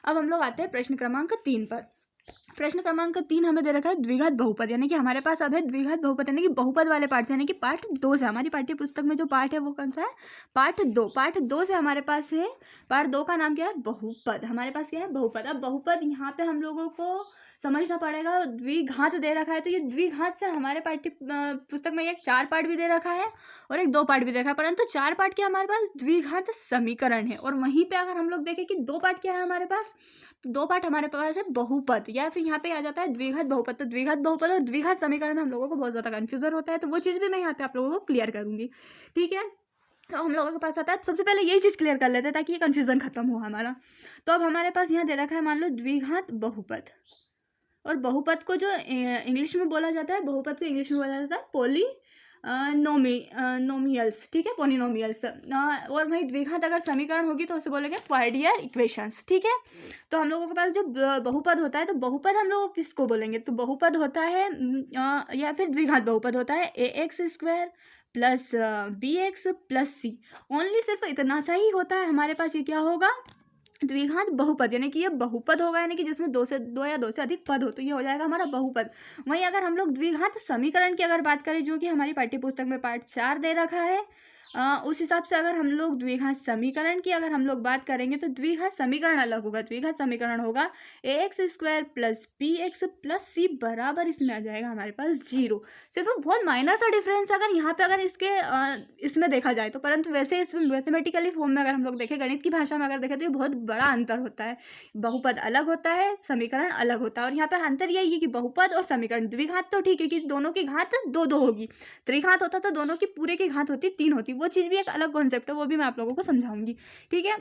अब हम लोग आते हैं प्रश्न क्रमांक 3 पर। प्रश्न क्रमांक 3 हमें दे रखा है द्विघात बहुपद, यानी कि हमारे पास अब है द्विघात बहुपद, यानी कि बहुपद वाले पार्ट से, यानी कि पार्ट 2 से। हमारी पाठ्य पुस्तक में जो पार्ट है वो कौन सा है? पार्ट 2। पार्ट 2 से हमारे पास है, पार्ट 2 का नाम क्या है? बहुपद। हमारे पास क्या है? बहुपद। अब बहुपद यहाँ पे हम लोगों को समझना पड़ेगा, द्विघात दे रखा है तो ये द्विघात से हमारे पाठ्य पुस्तक में एक 4 पार्ट भी दे रखा है और एक 2 पार्ट भी दे रखा है, परंतु 4 पार्ट के हमारे पास द्विघात समीकरण है। और वहीं पे अगर हम लोग देखें कि 2 पार्ट क्या है हमारे पास, तो 2 पार्ट हमारे पास है बहुपद, या फिर यहाँ पे आ जाता है द्विघात बहुपद। तो द्विघात बहुपद और द्विघात समीकरण में हम लोगों को बहुत ज़्यादा कन्फ्यूजन होता है, तो वो चीज़ भी मैं यहाँ पे आप लोगों को क्लियर करूँगी। ठीक है, तो हम लोगों के पास आता है, सबसे पहले यही चीज़ क्लियर कर लेते हैं ताकि ये कन्फ्यूजन खत्म हो हमारा। तो अब हमारे पास यहाँ दे रखा है, मान लो द्विघात बहुपद, और बहुपद को जो इंग्लिश में बोला जाता है, बहुपद को इंग्लिश में बोला जाता है पोली नोमियल्स। ठीक है, पोलिनोमियल्स। और वही द्विघात अगर समीकरण होगी तो उसे बोलेंगे क्वाड्रियर इक्वेशंस। ठीक है, तो हम लोगों के पास जो बहुपद होता है, तो बहुपद हम लोग किसको बोलेंगे? तो बहुपद होता है या फिर द्विघात बहुपद होता है ax² plus bx plus c। Only सिर्फ इतना सा ही होता है हमारे पास। ये क्या होगा? द्विघात बहुपद, यानी कि ये बहुपद होगा, यानी कि जिसमें 2 या 2 से अधिक पद हो, तो ये हो जाएगा हमारा बहुपद। वहीं अगर हम लोग द्विघात समीकरण की अगर बात करें, जो कि हमारी पाठ्यपुस्तक में पार्ट 4 दे रखा है, उस हिसाब से अगर हम लोग द्विघात समीकरण की अगर हम लोग बात करेंगे, तो द्विघात समीकरण अलग होगा। द्विघात समीकरण होगा ax² plus bx plus c बराबर, इसमें आ जाएगा हमारे पास 0। सिर्फ बहुत माइनर सा डिफरेंस अगर यहाँ पे अगर इसके इसमें देखा जाए तो, परंतु वैसे इसमें मैथमेटिकली फॉर्म में अगर हम लोग देखें, गणित की भाषा में अगर देखें, तो ये बहुत बड़ा अंतर होता है। बहुपद अलग होता है, समीकरण अलग होता है। और यहाँ पे अंतर यही है कि बहुपद और समीकरण, द्विघात तो ठीक है कि दोनों की घात 2 होगी, त्रिघात होता तो दोनों की पूरे की घात होती 3 होती। वो चीज़ भी एक अलग कॉन्सेप्ट है, वो भी मैं आप लोगों को समझाऊंगी। ठीक है,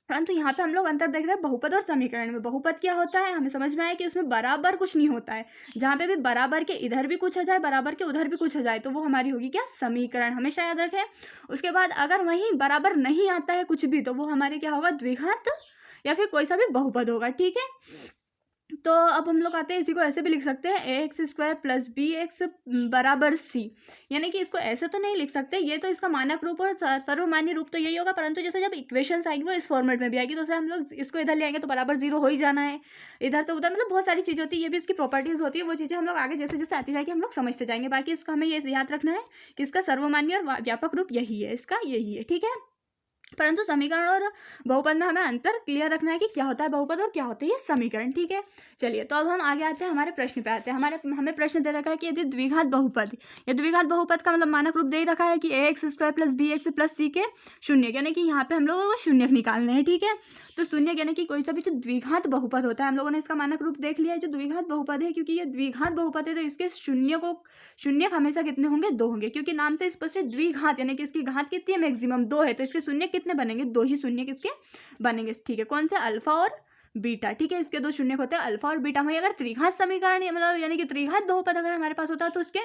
परंतु यहाँ पे हम लोग अंतर देख रहे हैं बहुपद और समीकरण में। बहुपद क्या होता है, हमें समझ में आया कि उसमें बराबर कुछ नहीं होता है। जहाँ पे भी बराबर के इधर भी कुछ आ जाए, बराबर के उधर भी कुछ आ जाए, तो वो हमारी होगी क्या? समीकरण। हमेशा याद रखें। उसके बाद अगर वहीं बराबर नहीं आता है कुछ भी, तो वो हमारे क्या होगा? द्विघात या फिर कोई सा भी बहुपद होगा। ठीक है, तो अब हम लोग आते हैं, इसी को ऐसे भी लिख सकते हैं ax² प्लस bx बराबर c। यानी कि इसको ऐसे तो नहीं लिख सकते, ये तो इसका मानक रूप और सर्वमान्य रूप तो यही होगा, परंतु जैसे जब इक्वेशंस आएगी वो इस फॉर्मेट में भी आएगी, तो उसे हम लोग इसको इधर ले आएंगे तो बराबर 0 हो ही जाना है, इधर से उधर, मतलब बहुत सारी चीज़ होती है। ये भी इसकी प्रॉपर्टीज़ होती है, वो चीज़ें हम लोग आगे जैसे जैसे आती जाएगी हम लोग समझते जाएंगे। बाकी इसको हमें ये याद रखना है कि इसका सर्वमान्य और व्यापक रूप यही है, इसका यही है। ठीक है, परंतु समीकरण और बहुपद में हमें अंतर क्लियर रखना है कि क्या होता है बहुपद और क्या होता है ये समीकरण। ठीक है, चलिए तो अब हम आगे आते हैं, हमारे प्रश्न पे आते हैं। हमें प्रश्न दे रखा है कि यदि द्विघात बहुपद, या द्विघात बहुपद का मतलब मानक रूप दे ही रखा है कि ax² plus bx plus c के शून्य, यानी कि यहाँ पे हम लोगों को शून्य निकालने हैं। ठीक है, तो शून्य यानी कि कोई सा भी जो द्विघात बहुपद होता है, हम लोगों ने इसका मानक रूप देख लिया है जो द्विघात बहुपद है। क्योंकि ये द्विघात बहुपद है तो इसके शून्य हमेशा कितने होंगे? 2 होंगे, क्योंकि नाम से स्पष्ट है द्विघात, यानी कि इसकी घात कितनी है? मैक्सिमम 2 है, तो इसके शून्य कितने बनेंगे? 2 ही शून्य किसके बनेंगे? ठीक है, कौन से? अल्फा और बीटा। ठीक है, इसके 2 शून्य होते हैं, अल्फा और बीटा। वहीं अगर त्रिघात समीकरण मतलब यानी कि त्रिघात बहुपद अगर हमारे पास होता है तो उसके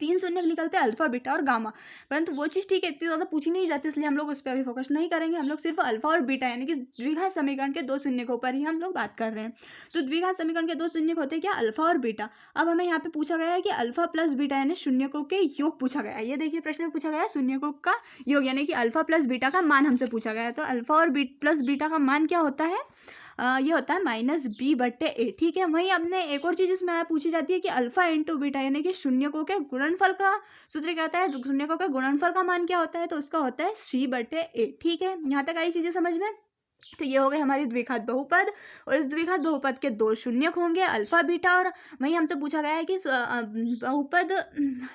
3 शून्य निकलते हैं, अल्फा बीटा और गामा। परंतु वो चीज़ ठीक है, इतनी ज़्यादा पूछी नहीं जाती, इसलिए हम लोग उस पर अभी फोकस नहीं करेंगे। हम लोग सिर्फ अल्फा और बीटा यानी कि द्विघात समीकरण के 2 शून्य के ऊपर ही हम लोग बात कर रहे हैं। तो द्विघात समीकरण के 2 शून्य होते हैं क्या? अल्फा और बीटा। अब हमें यहाँ पे पूछा गया है कि अल्फा प्लस बीटा यानी शून्यकों के योग पूछा गया है। ये देखिए प्रश्न में पूछा गया है शून्यकों का योग, यानी कि अल्फा प्लस बीटा का मान हमसे पूछा गया है। तो अल्फा और प्लस बीटा का मान क्या होता है? ये होता है -b/a। ठीक है, वहीं अपने एक और चीज़ इसमें पूछी जाती है कि अल्फा इंटू बीटा यानी कि शून्यकों के गुणनफल का सूत्र क्या होता है? शून्यकों के गुणनफल का मान क्या होता है? तो उसका होता है c/a। ठीक है, यहाँ तक आई चीज़ें समझ में? तो ये हो गई हमारी द्विघात बहुपद, और इस द्विघात बहुपद के 2 शून्यक होंगे, अल्फा बीटा। और वहीं हमसे पूछा गया है कि बहुपद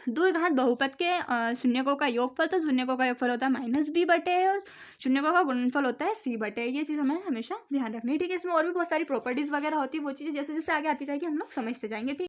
द्विघात बहुपद के शून्यकों का योगफल, तो शून्यकों का योगफल होता है -b/a और शून्यकों का गुणनफल होता है c/a। ये चीज़ हमें हमेशा ध्यान रखनी है। ठीक है, इसमें और भी बहुत सारी प्रॉपर्टीज़ वगैरह होती है, वो चीज़ें जैसे जैसे आगे आती जाएगी हम लोग समझते जाएंगे। ठीक।